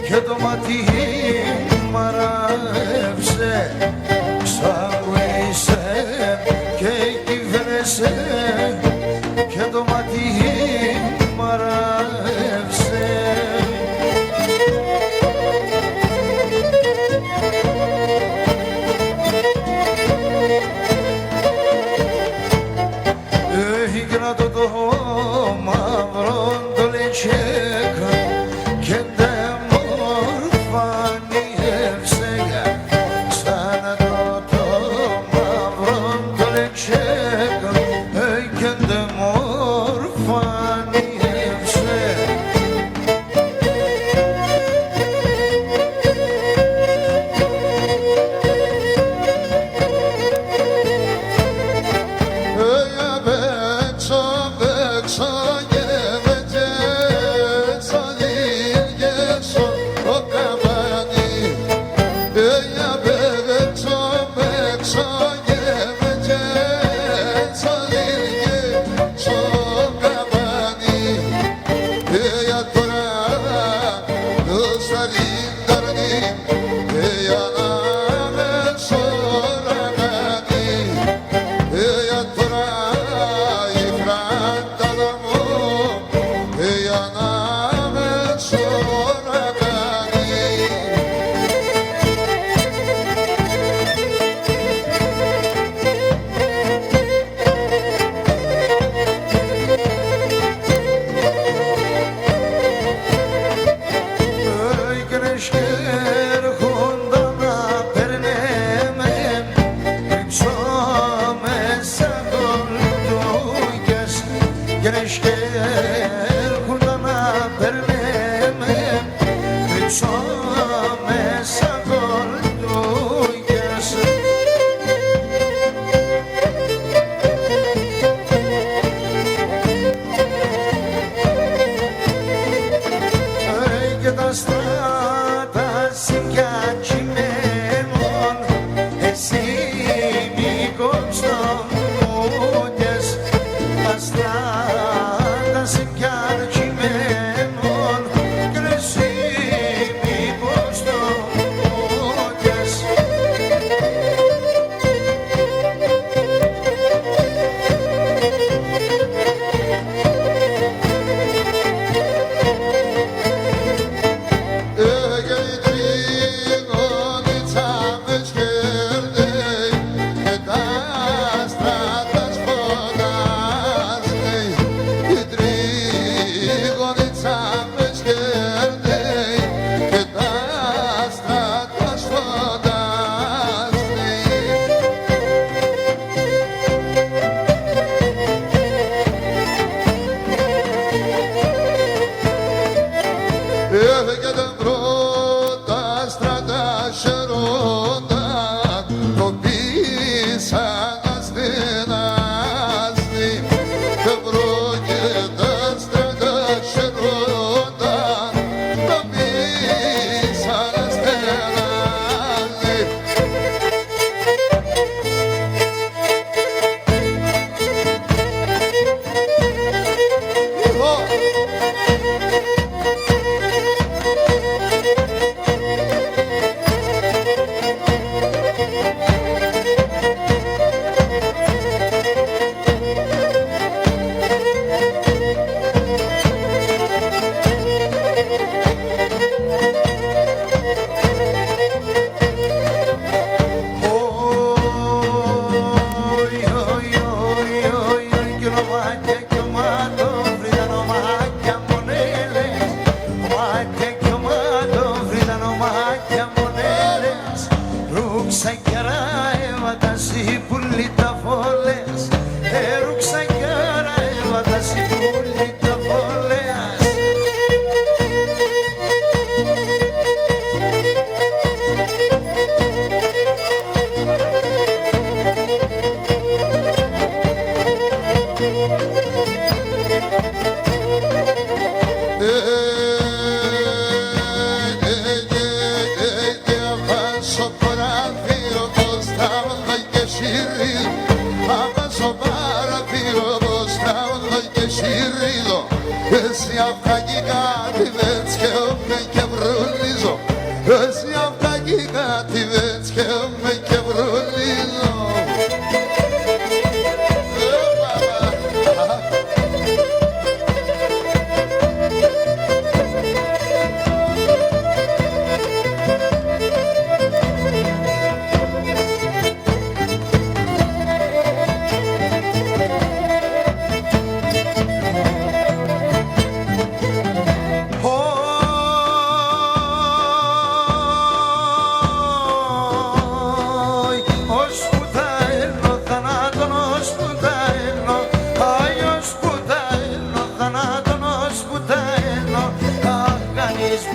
και το μάτι μαράβησε, ξαγουίσε και κυβέρνησε και το μάτι μαράβησε. Κρατώ το μαύρο το λετσέκα και δεν μορφανιεύσε σαν το μαύρο το λετσέκα και δεν μορφανιεύσε.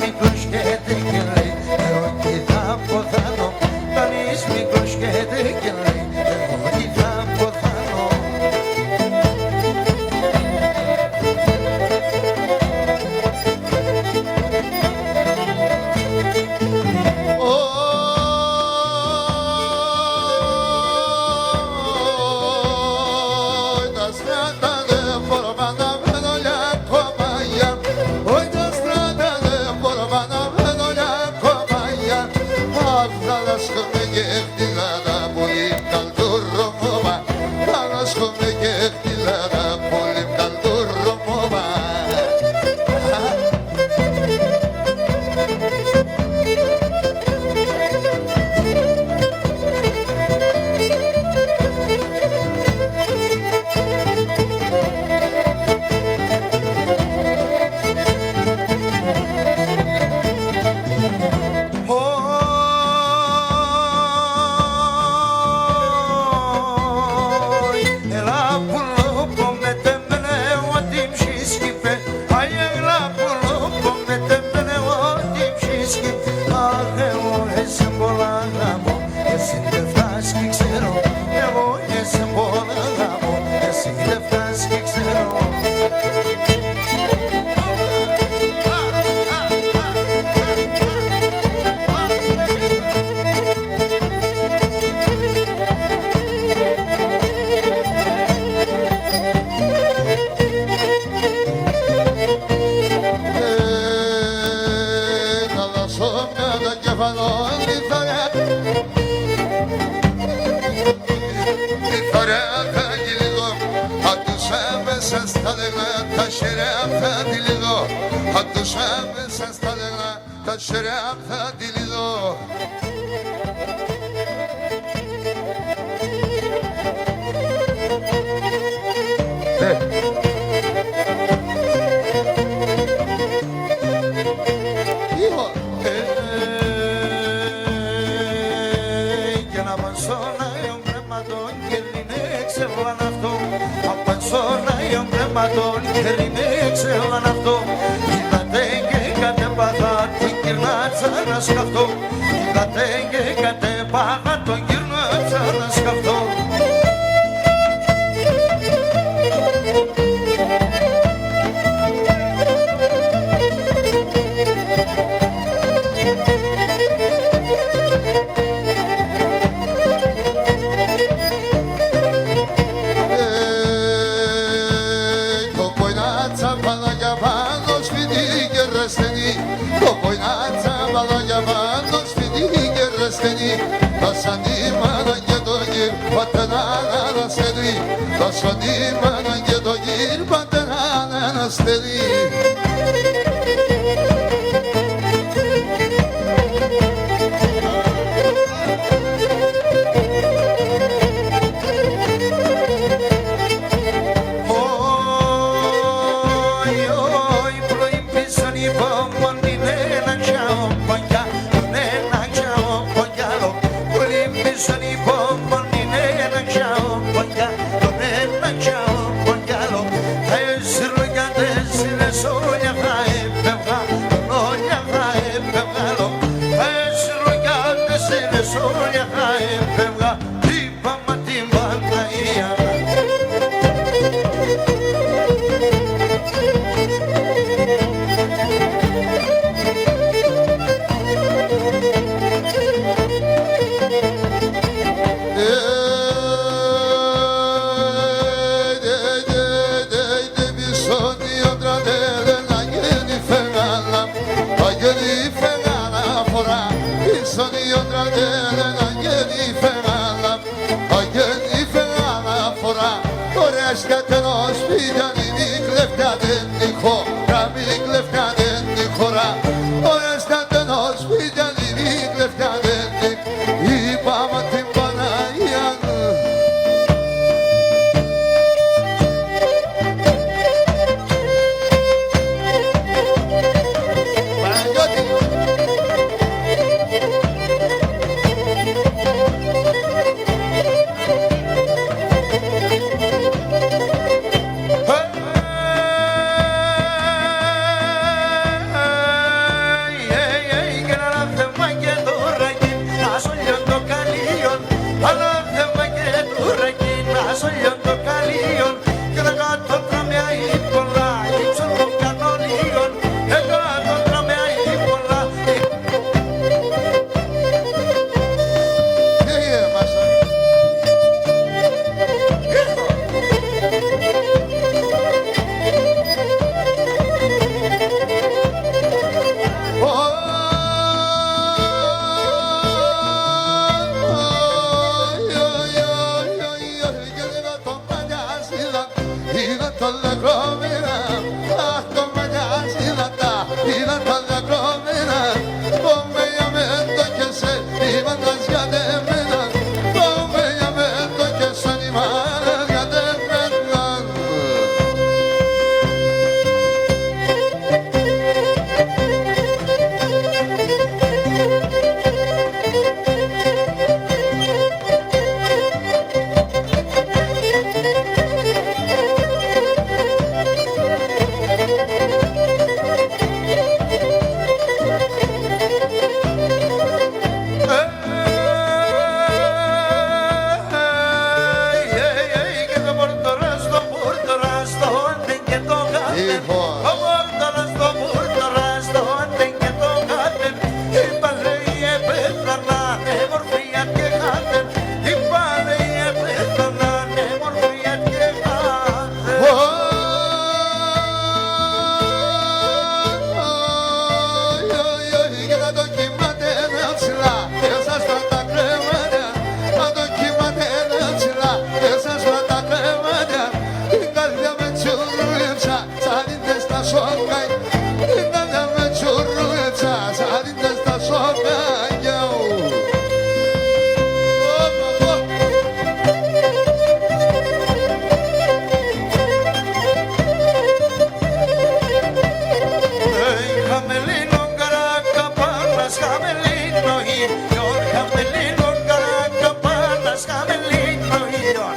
μικρός και δεν λέει εγώ τι θα ποθάνω. Όταν είσαι μικρός και δεν λέει εγώ τι θα ποθάνω. Ior camelino caracapanas camelino ior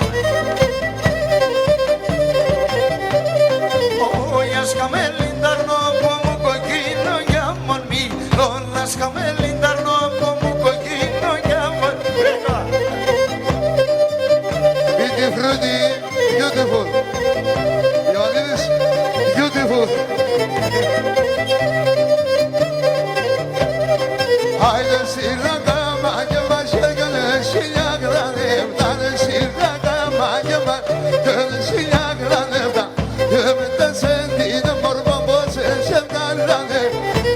Oyas camelindar no como coquino llaman mi Lonas camelindar no como coquino llaman Beautiful. Yalnız beautiful. Haydi sirraga macama şagala şiyaglan evdan sirraga macama gül şiyaglan evdan Gümütte sendine morfa boşe sevdalan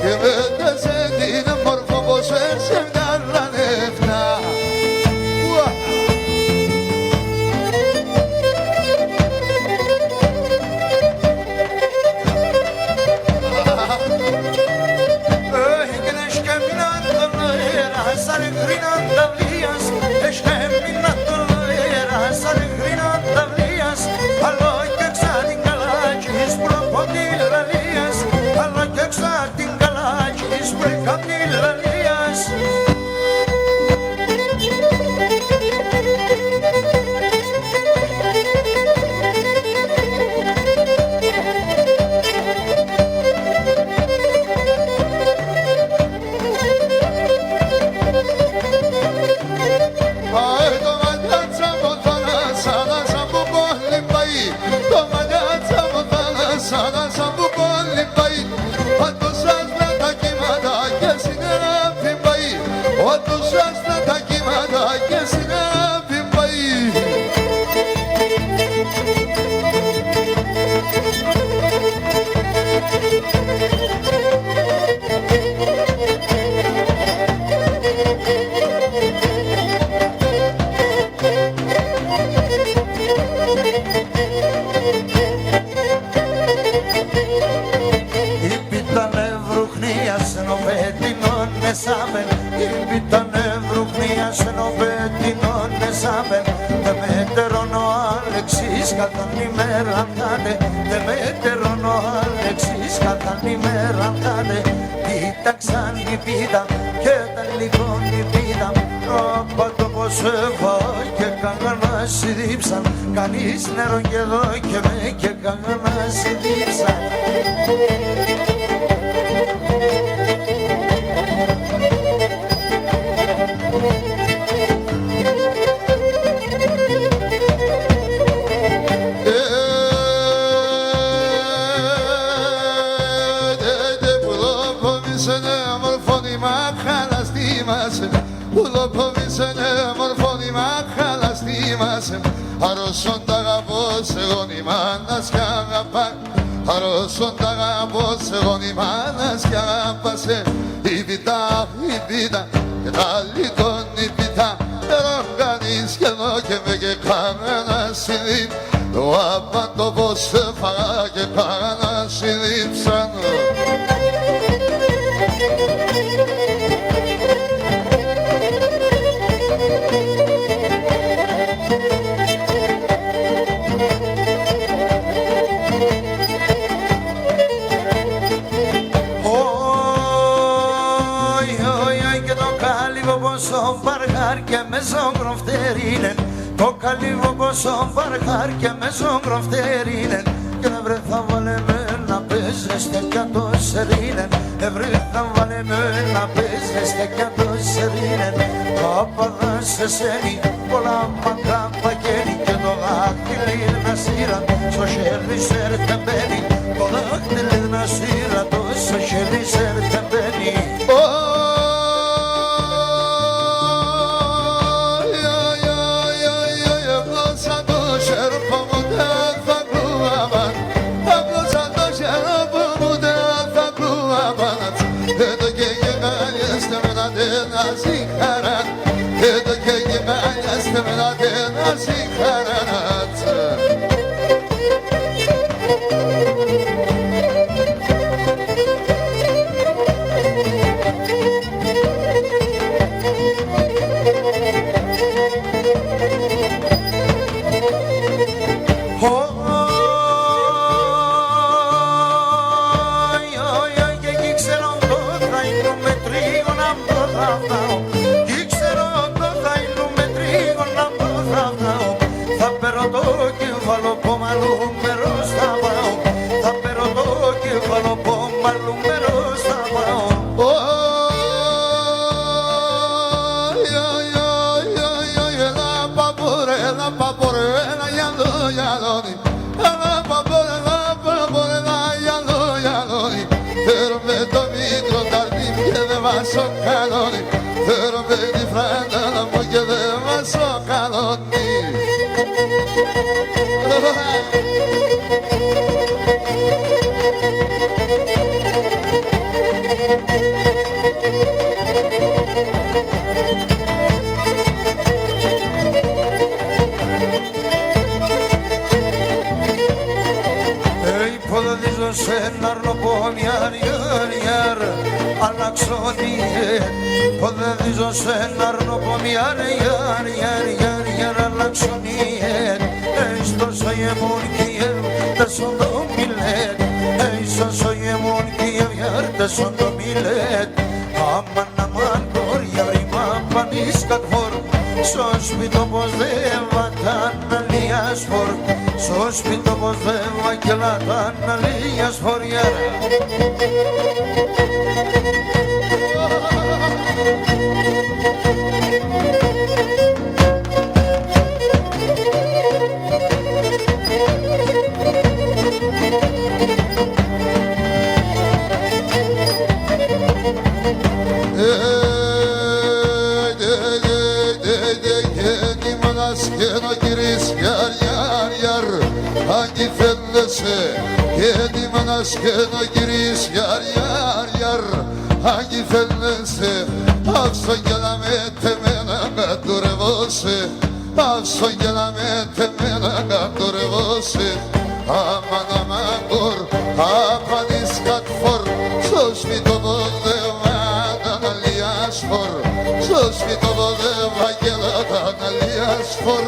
Gümütte sendine morfa boşe sevdalan evdan Sana sambu bolli bai, quando sasna takimada kesina pimbai, quando sasna takimada kesina pimbai. Saben, invítane vruchnía se no vetino ne saben, te meterono Alexis κατάνι μεραντάνε, te meterono Alexis κατάνι μεραντάνε, κοίταξαν η πίδα και τα λοιπόν η πίδα, το πως εγώ και κανένα συντύψαν, κανείς νερό και εδώ και με και κανένα συντύψαν. Αρρώσον τα αγαπώς εγώ η μάνας κι αγαπά Αρρώσον τα αγαπώς εγώ η μάνας κι αγαπάσε Η πιτά και τα λιτών η πιτά Ερώ κανείς και εδώ και με και κανένα συνδύν Το απάντο πως σε φαγά και κανένα συνδύψαν Και με ζωγροφτέρινεν το καλύβο πόσο βαρχάρ και με ζωγροφτέρινεν και να βρε θα βάλεμε να παίζεστε κι το σερίνεν ευρύ θα βάλεμε να παίζεστε κι το σερίνεν παπαδά σε σένει πολλά μακρά παγένει και το δάχτυλι να σύραν στο χέρι σερτεμπαίνει το δάχτυλι να σύραν το στο χέρι σερτεμπαίνει Θέλω με τη φράγκα μου και δεν βάζω καλόνι. Υποδοτίζω σε ένα αρνοπόμιαρ, γιαρ, αλλάξω διέτ. Υποδοτίζω σε ένα αρνοπόμιαρ, γιαρ, αλλάξω διέτ. Esto soy emun Kiev, te son 2000. Esto soy emun Kiev, yar, te son 2000. Aman, κοριά ρήμα πανίσκα χωρ. Στο σπίτι όπως δεν βατάν αλίας φορ. Στο σπίτι όπως δεν βακελάταν αλίας φορ, γιάρα. Και να γυρίσεις γιαρ, αν φαίνεσαι και τη μάνας και να γυρίσεις γιαρ, αν φαίνεσαι άφησον για να με τεμένα κατουρευώσει, άφησον για να με τεμένα κατουρευώσει. Αμάν κορ, απανείς κατφόρ, στο σπίτι βολεύαν αλίας φορ, στο σπίτι βολεύαν γελάταν αλίας φορ.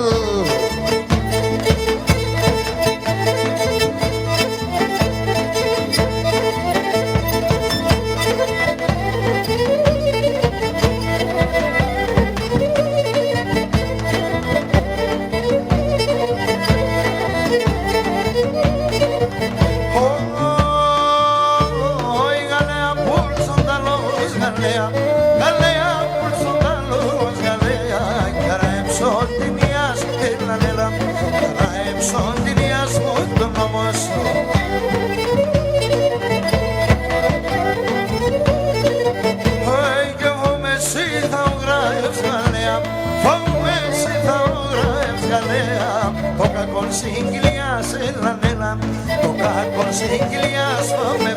Συγκυλιάς, έλα, το κακό συγκυλιάς, φάμε.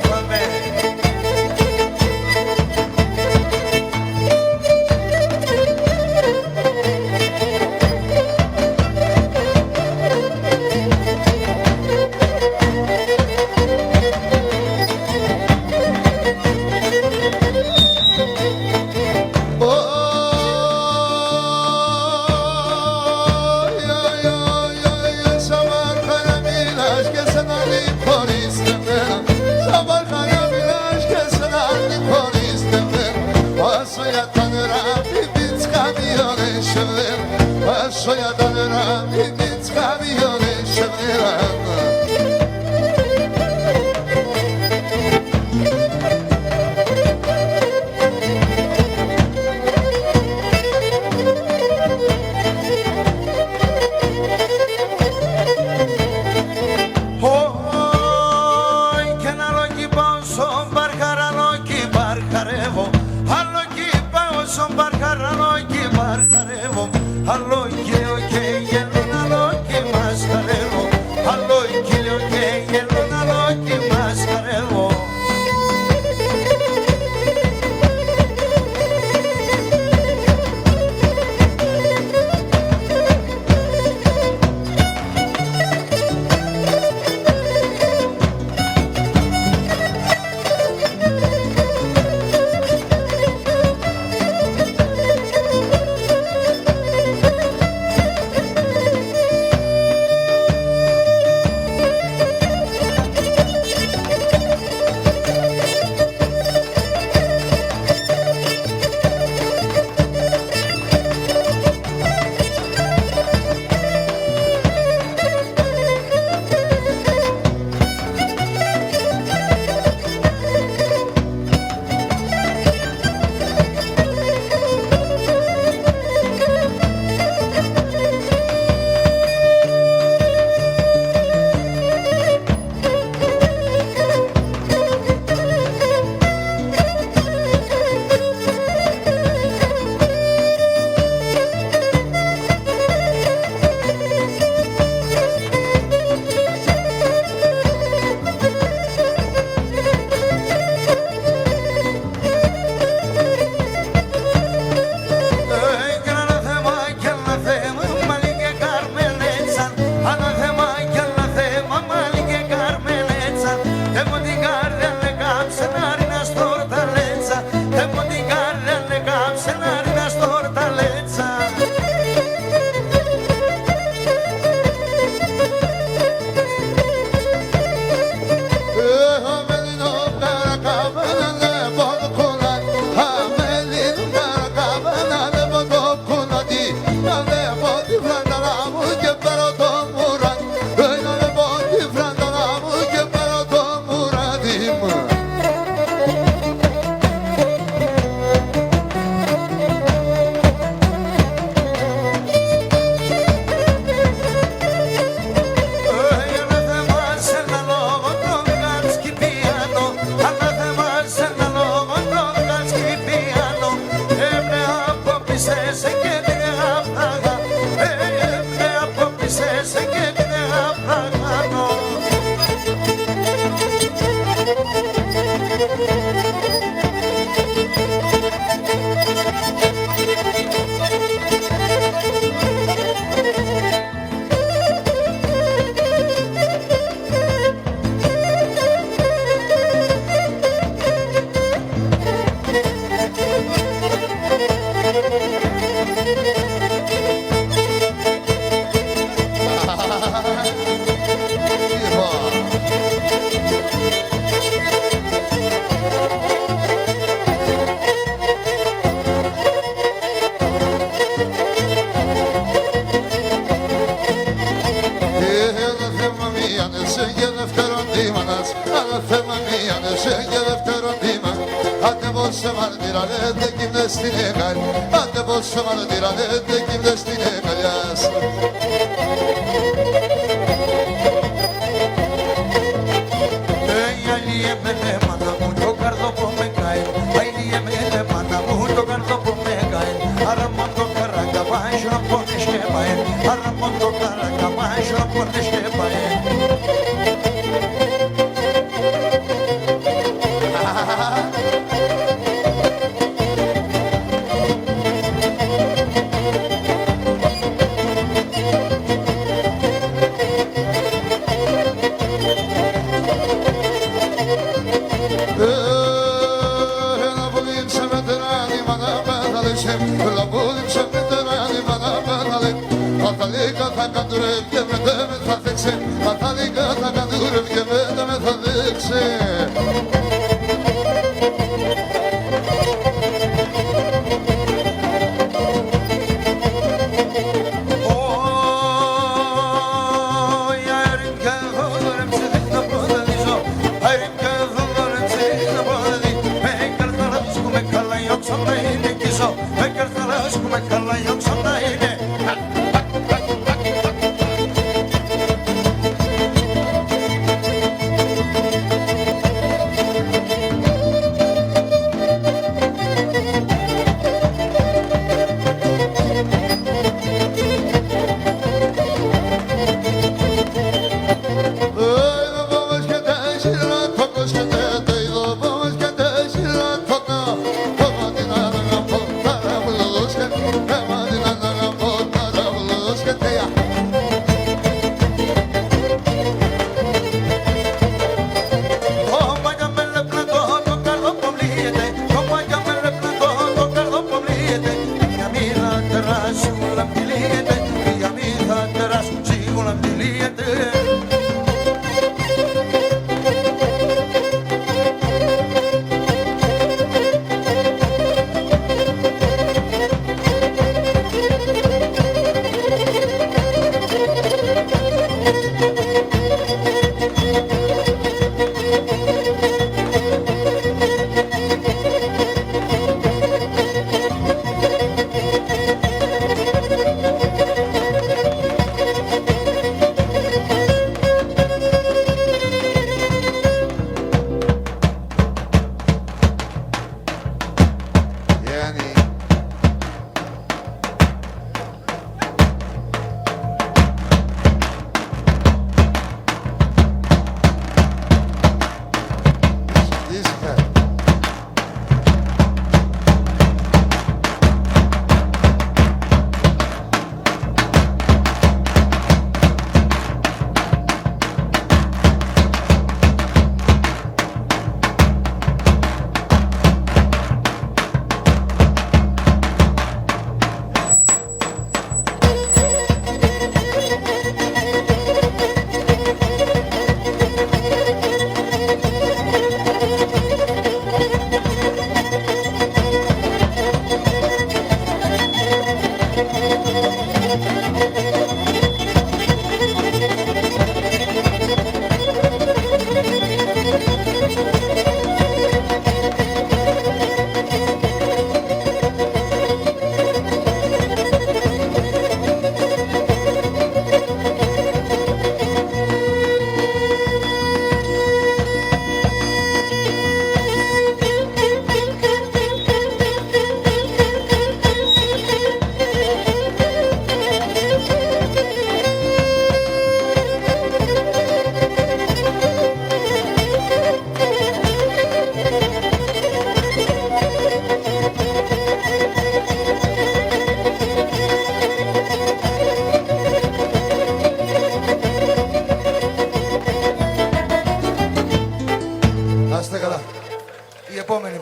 Marcelarinas Fortaleza.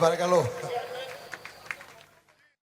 παρακαλώ.